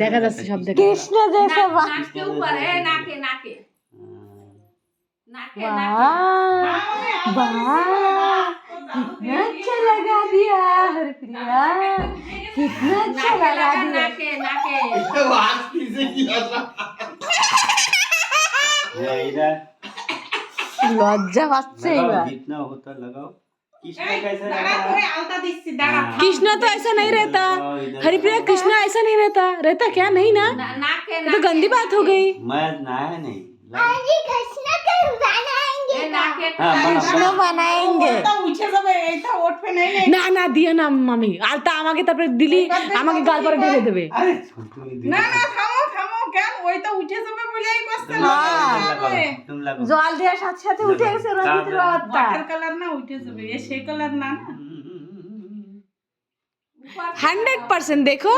দেখা যাচ্ছে সব দেখে কৃষ্ণ जैसा नाके ऊपर है नाके नाके नाके कितना अच्छा लगा दिया हरप्रिया कितना अच्छा लगा दिया नाके नाके आज किसे किया था इधर लज्जा पाচ্ছে लगाओ, এবার जितना होता लगाओ। कृष्णा कैसा रहता है? कृष्णा तो ऐसा नहीं रहता हरिप्रिया कृष्णा ऐसा नहीं रहता रहता क्या नहीं ना नाके ये तो गंदी बात हो गई मैं नहाया नहीं कृष्ण का बनाएंगे नाके हाँ, कृष्ण बनाएंगे না না দিও না মামি আর তা আমাকে তারপরে দিলি আমাকে গাল পরে ঢেলে দেবে अरे छोटू ने दिया। तुम लगाओ। জল দেওয়ার সাথে সাথে উঠে গেছে রঞ্জিতের বাবারটা हंड्रेड परसेंट देखो